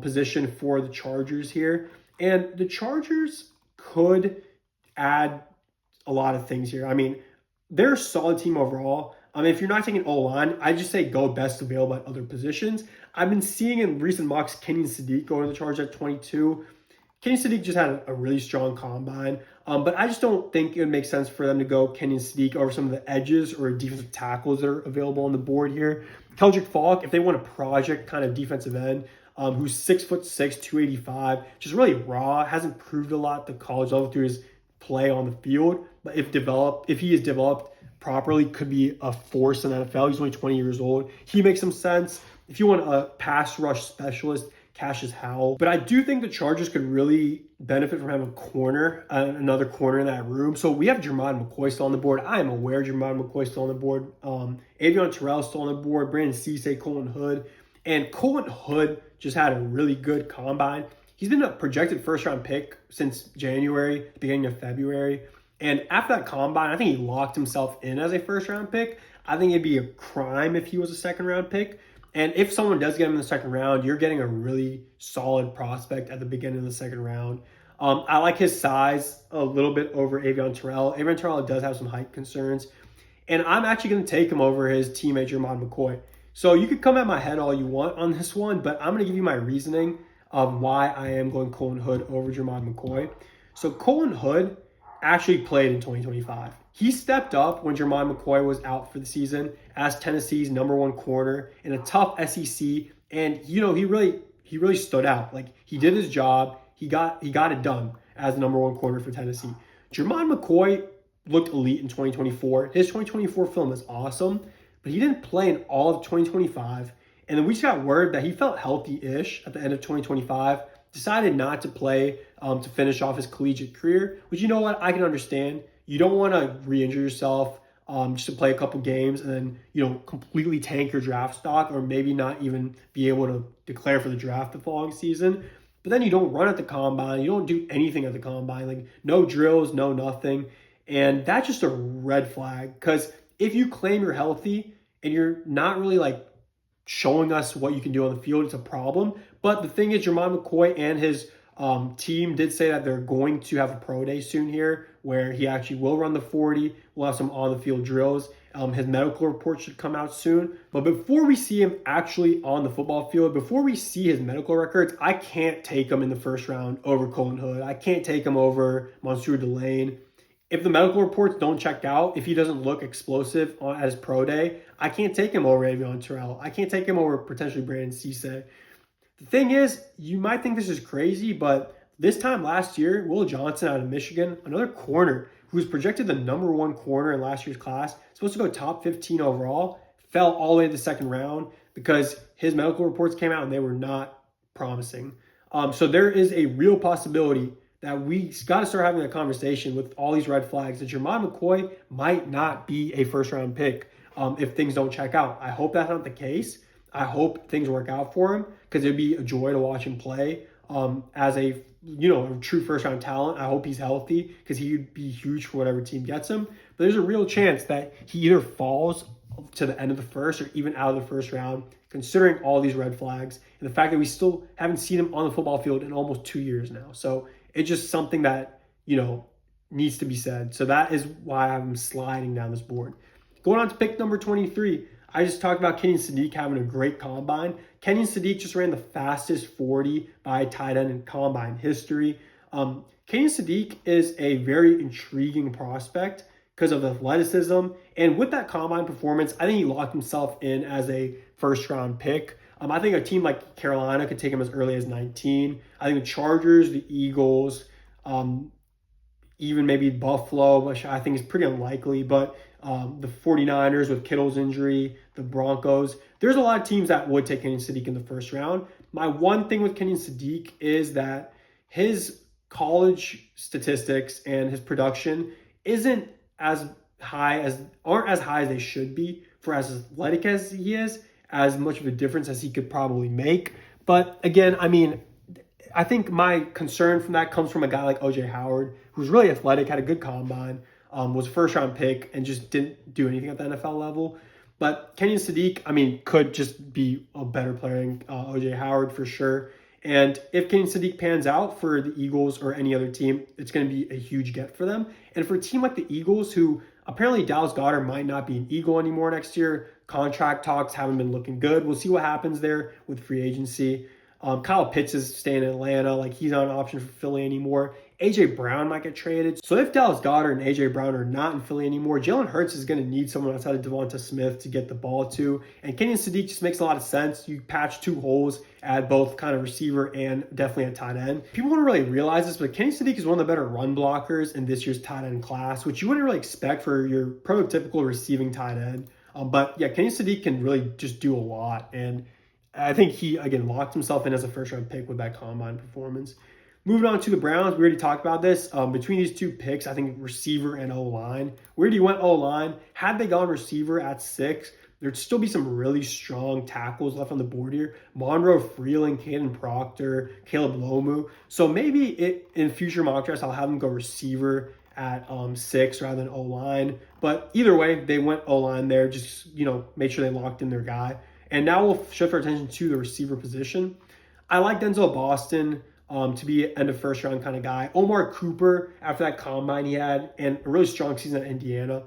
position for the Chargers here. And the Chargers could add a lot of things here. I mean, they're a solid team overall. If you're not taking O-line, I just say go best available at other positions. I've been seeing in recent mocks Kenyon Sadiq going to the Chargers at 22. Kenyon Sadiq just had a really strong combine. But I just don't think it would make sense for them to go Kenyon Sadiq over some of the edges or defensive tackles that are available on the board here. Keldrick Falk, if they want a project kind of defensive end, who's 6'6", 285, just really raw, hasn't proved a lot at the college level through his play on the field. But if he is developed properly, could be a force in the NFL. He's only 20 years old. He makes some sense. If you want a pass rush specialist, Cassius Howell. But I do think the Chargers could really benefit from having a corner, another corner in that room. So we have Jermod McCoy still on the board. I am aware Jermod McCoy still on the board. Avion Terrell still on the board. Brandon Cisse, Colton Hood. And Colton Hood just had a really good combine. He's been a projected 1st-round pick since January, beginning of February. And after that combine, I think he locked himself in as a 1st-round pick. I think it'd be a crime if he was a 2nd-round pick. And if someone does get him in the second round, you're getting a really solid prospect at the beginning of the second round. I like his size a little bit over Avion Terrell. Avion Terrell does have some height concerns, and I'm actually going to take him over his teammate Jermon McCoy. So you could come at my head all you want on this one, but I'm going to give you my reasoning of why I am going Colin Hood over Jermon McCoy. So Colin Hood actually played in 2025. He stepped up when Jermon McCoy was out for the season as Tennessee's #1 corner in a tough SEC, and he really stood out. Like, he did his job. He got it done as the #1 corner for Tennessee. Jermon McCoy looked elite in 2024. His 2024 film is awesome, but he didn't play in all of 2025. And then we just got word that he felt healthy-ish at the end of 2025, decided not to play to finish off his collegiate career, which, you know what, I can understand. You don't want to re-injure yourself just to play a couple games and then, completely tank your draft stock, or maybe not even be able to declare for the draft the following season. But then you don't run at the combine. You don't do anything at the combine, like no drills, no nothing. And that's just a red flag, because if you claim you're healthy and you're not really like showing us what you can do on the field, it's a problem. But the thing is, Jermon McCoy and his team did say that they're going to have a pro day soon here where he actually will run the 40. We'll have some on the field drills. His medical report should come out soon. But before we see him actually on the football field, before we see his medical records, I can't take him in the first round over Colin Hood. I can't take him over Monsieur Delane. If the medical reports don't check out, if he doesn't look explosive at his pro day, I can't take him over Avion Terrell. I can't take him over potentially Brandon Cisse. The thing is, you might think this is crazy, but this time last year, Will Johnson out of Michigan, another corner who was projected the #1 corner in last year's class, supposed to go top 15 overall, fell all the way to the second round because his medical reports came out and they were not promising. So there is a real possibility that we got to start having a conversation with all these red flags that Jermon McCoy might not be a first-round pick if things don't check out. I hope that's not the case. I hope things work out for him, because it'd be a joy to watch him play as a true first-round talent. I hope he's healthy, because he'd be huge for whatever team gets him. But there's a real chance that he either falls to the end of the first or even out of the first round, considering all these red flags and the fact that we still haven't seen him on the football field in almost 2 years now. So it's just something that, needs to be said. So that is why I'm sliding down this board. Going on to pick number 23, I just talked about Kenyon Sadiq having a great combine. Kenyon Sadiq just ran the fastest 40 by tight end in combine history. Kenyon Sadiq is a very intriguing prospect because of athleticism. And with that combine performance, I think he locked himself in as a first-round pick. I think a team like Carolina could take him as early as 19. I think the Chargers, the Eagles, even maybe Buffalo, which I think is pretty unlikely, but the 49ers with Kittle's injury, the Broncos. There's a lot of teams that would take Kenyon Sadiq in the first round. My one thing with Kenyon Sadiq is that his college statistics and his production aren't as high as they should be for as athletic as he is, as much of a difference as he could probably make. But again, I think my concern from that comes from a guy like OJ Howard, who's really athletic, had a good combine, was a first-round pick, and just didn't do anything at the NFL level. But Kenyon Sadiq, could just be a better player than OJ Howard for sure. And if Kenyon Sadiq pans out for the Eagles or any other team, it's going to be a huge get for them. And for a team like the Eagles, who apparently Dallas Goedert might not be an Eagle anymore next year, contract talks haven't been looking good. We'll see what happens there with free agency. Kyle Pitts is staying in Atlanta. Like, he's not an option for Philly anymore. A.J. Brown might get traded. So if Dallas Goedert and A.J. Brown are not in Philly anymore, Jalen Hurts is going to need someone outside of Devonta Smith to get the ball to. And Kenyon Sadiq just makes a lot of sense. You patch two holes at both kind of receiver and definitely at tight end. People don't really realize this, but Kenyon Sadiq is one of the better run blockers in this year's tight end class, which you wouldn't really expect for your prototypical receiving tight end. But yeah, Kenyon Sadiq can really just do a lot. And I think he, again, locked himself in as a first-round pick with that combine performance. Moving on to the Browns, we already talked about this. Between these two picks, I think receiver and O-line. Where do you want O-line? Had they gone receiver at 6, there'd still be some really strong tackles left on the board here. Monroe Freeland, Caden Proctor, Caleb Lomu. So maybe in future mock drafts, I'll have them go receiver at 6 rather than O-line. But either way, they went O-line there. Just, made sure they locked in their guy. And now we'll shift our attention to the receiver position. I like Denzel Boston to be an end of first round kind of guy. Omar Cooper, after that combine he had and a really strong season at Indiana,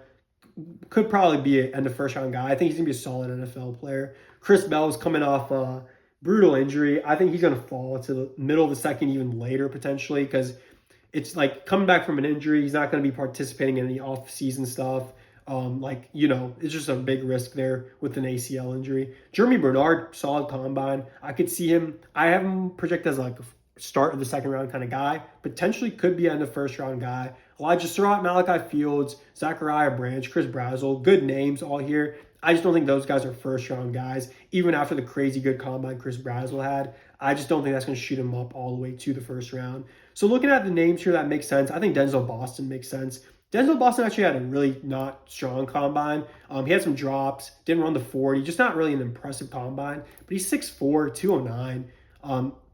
could probably be an end of first round guy. I think he's gonna be a solid NFL player. Chris Bell's coming off a brutal injury. I think he's gonna fall to the middle of the second, even later potentially, because it's like coming back from an injury. He's not gonna be participating in the off season stuff. It's just a big risk there with an ACL injury. Jeremy Bernard, solid combine. I could see him. I have him projected as like a start of the second round kind of guy. Potentially could be end of first round guy. Elijah Surratt, Malachi Fields, Zachariah Branch, Chris Brazzell, good names all here. I just don't think those guys are first round guys. Even after the crazy good combine Chris Brazzell had, I just don't think that's going to shoot him up all the way to the first round. So looking at the names here, that makes sense. I think Denzel Boston makes sense. Denzel Boston actually had a really not strong combine. He had some drops, didn't run the 40, just not really an impressive combine. But he's 6'4", 209.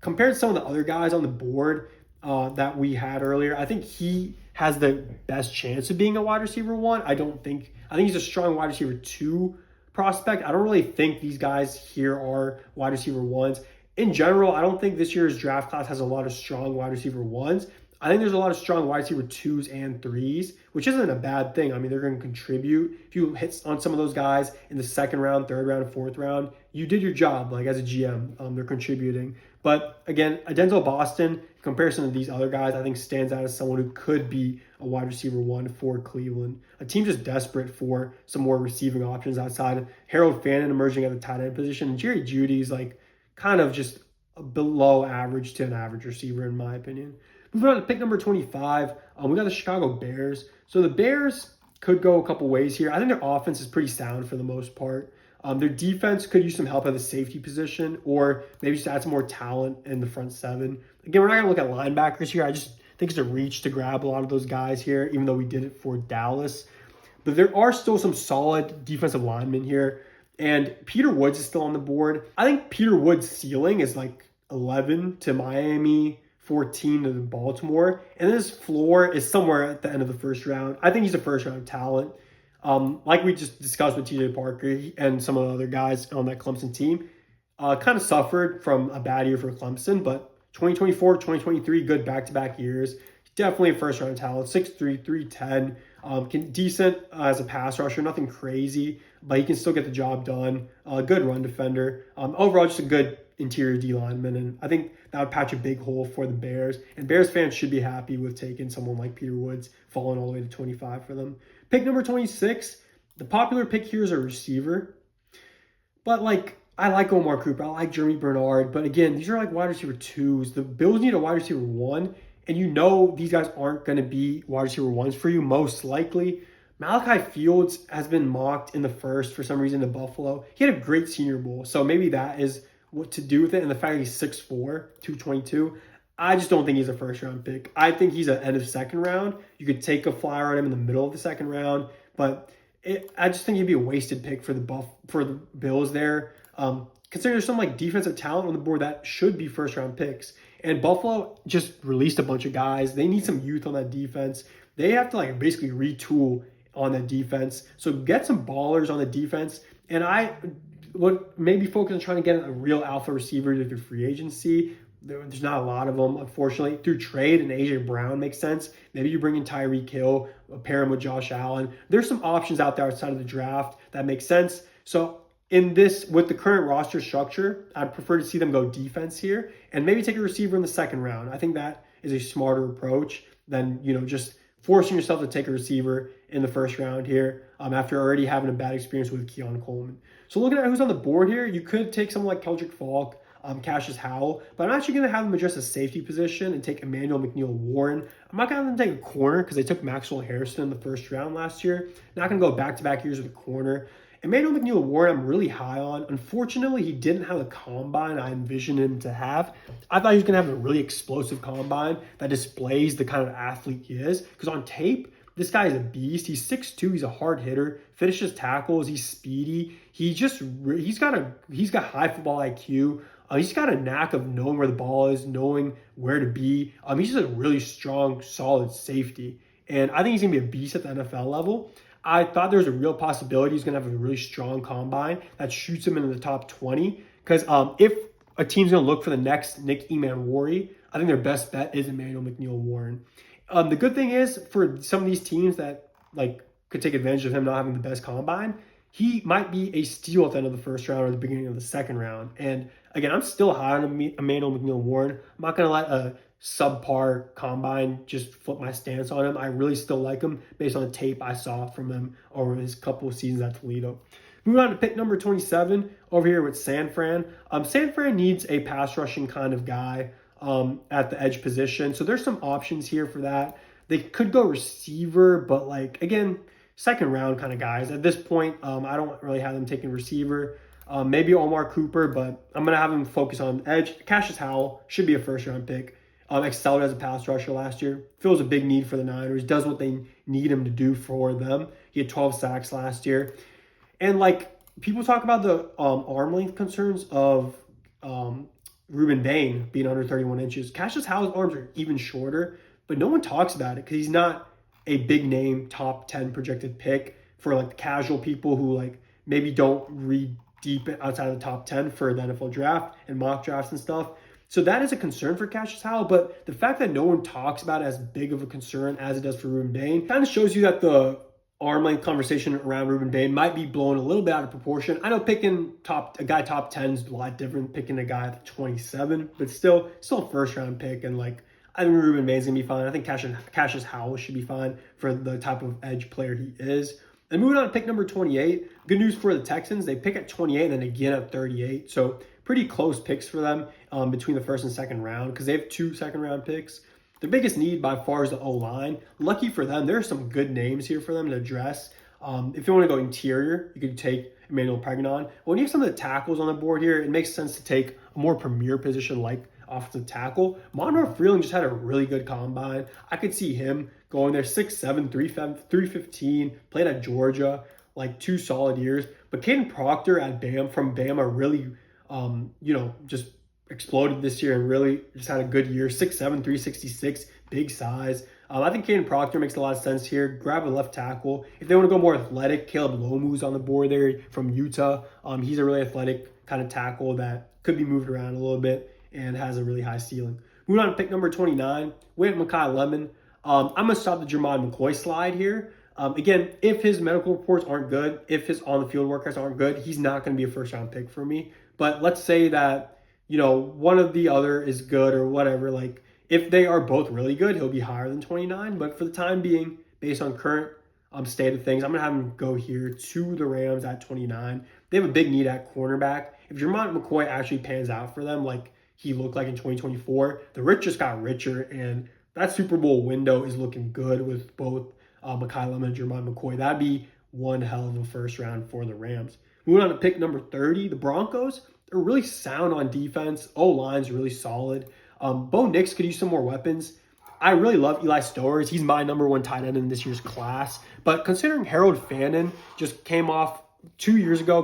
Compared to some of the other guys on the board that we had earlier, I think he has the best chance of being a wide receiver 1. I think he's a strong wide receiver 2 prospect. I don't really think these guys here are wide receiver 1s. In general, I don't think this year's draft class has a lot of strong wide receiver 1s. I think there's a lot of strong wide receiver 2s and 3s, which isn't a bad thing. I mean, they're going to contribute. If you hit on some of those guys in the second round, third round, fourth round, you did your job, like as a GM. They're contributing. But again, Denzel Boston, in comparison to these other guys, I think stands out as someone who could be a wide receiver 1 for Cleveland. A team just desperate for some more receiving options outside of Harold Fannin emerging at the tight end position. And Jerry Jeudy's like kind of just a below average to an average receiver, in my opinion. Moving on to pick number 25, we got the Chicago Bears. So the Bears could go a couple ways here. I think their offense is pretty sound for the most part. Their defense could use some help at the safety position, or maybe just add some more talent in the front seven. Again, we're not going to look at linebackers here. I just think it's a reach to grab a lot of those guys here, even though we did it for Dallas. But there are still some solid defensive linemen here. And Peter Woods is still on the board. I think Peter Woods' ceiling is like 11 to Miami, 14 to Baltimore. And his floor is somewhere at the end of the first round. I think he's a first round talent. Like we just discussed with TJ Parker and some of the other guys on that Clemson team, kind of suffered from a bad year for Clemson, but 2024, 2023, good back-to-back years. Definitely a first-round talent, 6'3", 310, decent as a pass rusher, nothing crazy, but he can still get the job done. Good run defender. Overall, just a good interior D lineman, and I think that would patch a big hole for the Bears. And Bears fans should be happy with taking someone like Peter Woods, falling all the way to 25 for them. Pick number 26, the popular pick here is a receiver. But I like Omar Cooper, I like Jeremy Bernard, but again, these are like wide receiver 2s. The Bills need a wide receiver 1, and you know these guys aren't going to be wide receiver 1s for you, most likely. Malachi Fields has been mocked in the first for some reason to Buffalo. He had a great Senior Bowl, so maybe that is what to do with it. And the fact that he's 6'4", 222, I just don't think he's a first-round pick. I think he's an end of second round. You could take a flyer on him in the middle of the second round, but I just think he'd be a wasted pick for the Bills there. Considering there's some defensive talent on the board that should be first-round picks. And Buffalo just released a bunch of guys. They need some youth on that defense. They have to basically retool on that defense. So get some ballers on the defense. And I would maybe focus on trying to get a real alpha receiver through free agency. There's not a lot of them, unfortunately. Through trade, and AJ Brown makes sense. Maybe you bring in Tyreek Hill, pair him with Josh Allen. There's some options out there outside of the draft that make sense. So with the current roster structure, I'd prefer to see them go defense here and maybe take a receiver in the second round. I think that is a smarter approach than, just forcing yourself to take a receiver in the first round here after already having a bad experience with Keon Coleman. So looking at who's on the board here, you could take someone like Keldrick Falk, Cassius Howell, but I'm actually going to have them address a safety position and take Emmanuel McNeil-Warren. I'm not going to take a corner because they took Maxwell Harrison in the first round last year. Not going to go back-to-back years with a corner. Emmanuel McNeil-Warren, I'm really high on. Unfortunately, he didn't have the combine I envisioned him to have. I thought he was going to have a really explosive combine that displays the kind of athlete he is. Because on tape, this guy is a beast. He's 6'2", he's a hard hitter, finishes tackles, he's speedy. He's got high football IQ. He's got a knack of knowing where the ball is, knowing where to be. He's just a really strong, solid safety. And I think he's going to be a beast at the NFL level. I thought there was a real possibility he's going to have a really strong combine that shoots him into the top 20. Because if a team's going to look for the next Nick Emmanwori, I think their best bet is Emmanuel McNeil-Warren. The good thing is for some of these teams that like could take advantage of him not having the best combine, he might be a steal at the end of the first round or the beginning of the second round. And again, I'm still high on Emmanuel McNeil-Warren. I'm not going to let a subpar combine just flip my stance on him. I really still like him based on the tape I saw from him over his couple of seasons at Toledo. Moving on to pick number 27 over here with San Fran. San Fran needs a pass rushing kind of guy at the edge position. So there's some options here for that. They could go receiver, but like, again, second round kind of guys. At this point, I don't really have them taking receiver. Maybe Omar Cooper, but I'm going to have him focus on edge. Cassius Howell should be a first round pick. Excelled as a pass rusher last year. Feels a big need for the Niners. Does what they need him to do for them. He had 12 sacks last year. And like people talk about the arm length concerns of Ruben Bain being under 31 inches. Cassius Howell's arms are even shorter, but no one talks about it because he's not a big name top 10 projected pick for like the casual people who like maybe don't read deep outside of the top 10 for the NFL draft and mock drafts and stuff. So that is a concern for Cassius Howell, but the fact that no one talks about it as big of a concern as it does for Ruben Bain kind of shows you that the arm length conversation around Ruben Bain might be blown a little bit out of proportion. I know picking a guy top 10 is a lot different picking a guy at 27, but still a first round pick. And like, I think Ruben Bain's gonna be fine. I think Cassius Howell should be fine for the type of edge player he is. And moving on to pick number 28, good news for the Texans. They pick at 28 and then again at 38. So pretty close picks for them between the first and second round because they have 2 second round picks. Their biggest need by far is the O-line. Lucky for them, there are some good names here for them to address. If you want to go interior, you could take Emmanuel Pregnon. When you have some of the tackles on the board here, it makes sense to take a more premier position like offensive tackle. Monroe Freeland just had a really good combine. I could see him going there 6'7", 315, played at Georgia, like 2 solid years. But Caden Proctor at from Bama really, just exploded this year and really just had a good year. 6'7", 366, big size. I think Caden Proctor makes a lot of sense here. Grab a left tackle. If they want to go more athletic, Caleb Lomu's on the board there from Utah. He's a really athletic kind of tackle that could be moved around a little bit and has a really high ceiling. Moving on to pick number 29, we have Mekhi Lemon. I'm going to stop the Jermod McCoy slide here. Again, if his medical reports aren't good, if his on-the-field workouts aren't good, he's not going to be a first-round pick for me. But let's say that, one of the other is good or whatever. Like, if they are both really good, he'll be higher than 29. But for the time being, based on current state of things, I'm going to have him go here to the Rams at 29. They have a big need at cornerback. If Jermod McCoy actually pans out for them like he looked like in 2024, the rich just got richer, and that Super Bowl window is looking good with both Mekhi Lemon and Jermod McCoy. That'd be one hell of a first round for the Rams. Moving on to pick number 30, the Broncos are really sound on defense. O-line's really solid. Bo Nix could use some more weapons. I really love Eli Stowers. He's my number 1 tight end in this year's class. But considering Harold Fannin just came off 2 years ago,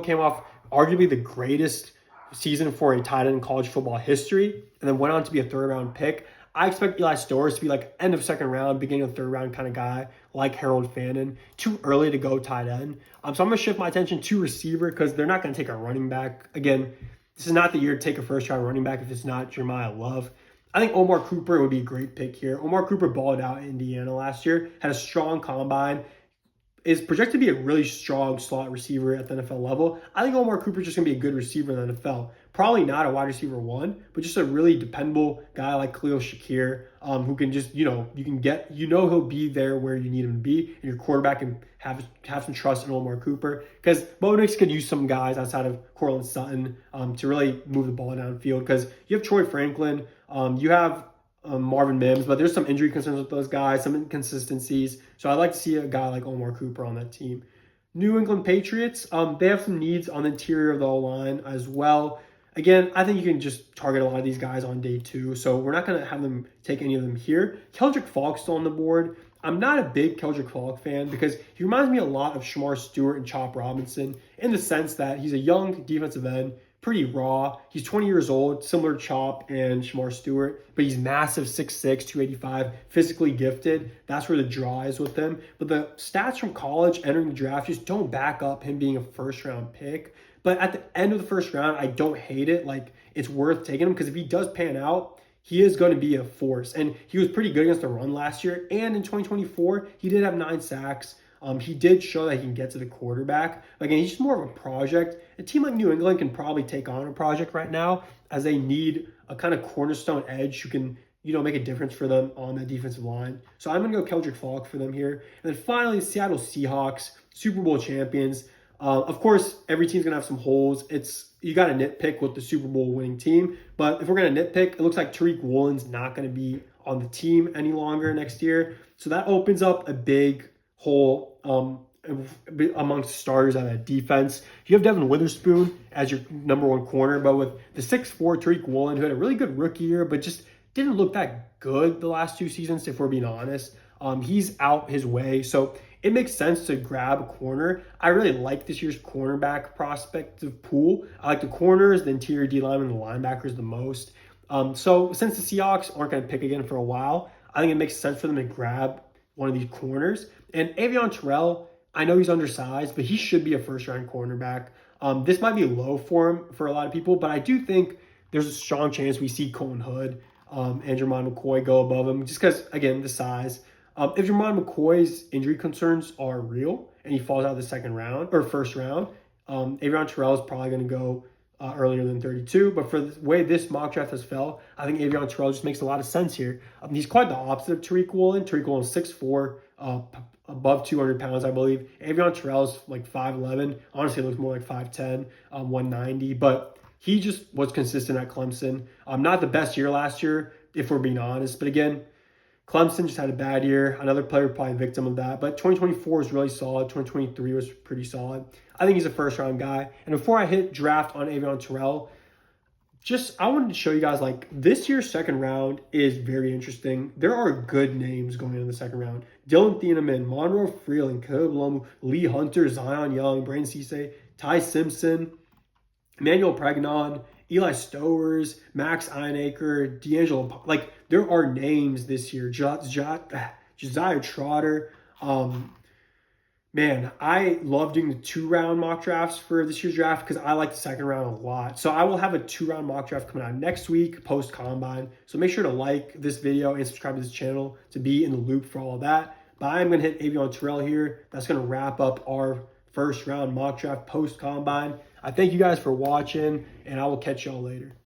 arguably the greatest season for a tight end in college football history, and then went on to be a 3rd round pick, I expect Eli Stowers to be like end of 2nd round, beginning of 3rd round kind of guy, like Harold Fannin. Too early to go tight end. So I'm going to shift my attention to receiver because they're not going to take a running back. Again, this is not the year to take a first-round running back if it's not Jeremiah Love. I think Omar Cooper would be a great pick here. Omar Cooper balled out in Indiana last year, had a strong combine, is projected to be a really strong slot receiver at the NFL level. I think Omar Cooper is just going to be a good receiver in the NFL. Probably not a wide receiver 1, but just a really dependable guy like Khalil Shakir, who can just, you can get, he'll be there where you need him to be, and your quarterback can have some trust in Omar Cooper, because Bo Nix could use some guys outside of Courtland Sutton to really move the ball downfield, because you have Troy Franklin, you have Marvin Mims, but there's some injury concerns with those guys, some inconsistencies. So I'd like to see a guy like Omar Cooper on that team. New England Patriots, they have some needs on the interior of the O-line as well. Again, I think you can just target a lot of these guys on day 2, so we're not going to have them take any of them here. Keldrick Faulk's still on the board. I'm not a big Keldrick Faulk fan because he reminds me a lot of Shamar Stewart and Chop Robinson in the sense that he's a young defensive end, pretty raw. He's 20 years old, similar to Chop and Shamar Stewart, but he's massive, 6'6", 285, physically gifted. That's where the draw is with him. But the stats from college entering the draft just don't back up him being a first-round pick. But at the end of the first round, I don't hate it. Like, it's worth taking him because if he does pan out, he is going to be a force. And he was pretty good against the run last year. And in 2024, he did have 9 sacks. He did show that he can get to the quarterback. Again, he's just more of a project. A team like New England can probably take on a project right now as they need a kind of cornerstone edge who can, make a difference for them on the defensive line. So I'm going to go Keldrick Falk for them here. And then finally, Seattle Seahawks, Super Bowl champions. Of course, every team's going to have some holes. You got to nitpick with the Super Bowl winning team. But if we're going to nitpick, it looks like Tariq Woolen's not going to be on the team any longer next year. So that opens up a big hole amongst starters on that defense. You have Devin Witherspoon as your number 1 corner, but with the 6'4" Tariq Woolen, who had a really good rookie year, but just didn't look that good the last 2 seasons, if we're being honest. He's out his way, so it makes sense to grab a corner. I really like this year's cornerback prospective pool. I like the corners, the interior D linemen, and the linebackers the most. So since the Seahawks aren't going to pick again for a while, I think it makes sense for them to grab one of these corners. And Avion Terrell, I know he's undersized, but he should be a first-round cornerback. This might be low for him for a lot of people, but I do think there's a strong chance we see Colton Hood and Jermon McCoy go above him, just because, again, the size. If Jermon McCoy's injury concerns are real and he falls out of the first round, Avion Terrell is probably going to go earlier than 32. But for the way this mock draft has fell, I think Avion Terrell just makes a lot of sense here. He's quite the opposite of Tariq Woolen. Tariq Woolen is 6'4", above 200 pounds, I believe. Avion Terrell's like 5'11". Honestly, it looks more like 5'10", 190. But he just was consistent at Clemson. Not the best year last year, if we're being honest. But again, Clemson just had a bad year. Another player probably a victim of that. But 2024 was really solid. 2023 was pretty solid. I think he's a first-round guy. And before I hit draft on Avion Terrell, I wanted to show you guys, like, this year's second round is very interesting. There are good names going into the second round. Dylan Thieneman, Monroe Freeland, Caleb Lomu, Lee Hunter, Zion Young, Brandon Cisse, Ty Simpson, Emmanuel Pregnon, Eli Stowers, Max Ironacre, D'Angelo. Like, there are names this year. Josiah Trotter. Man, I love doing the 2-round mock drafts for this year's draft because I like the second round a lot. So I will have a 2-round mock draft coming out next week, post-combine. So make sure to like this video and subscribe to this channel to be in the loop for all of that. But I'm going to hit Avion Terrell here. That's going to wrap up our first-round mock draft post-combine. I thank you guys for watching, and I will catch y'all later.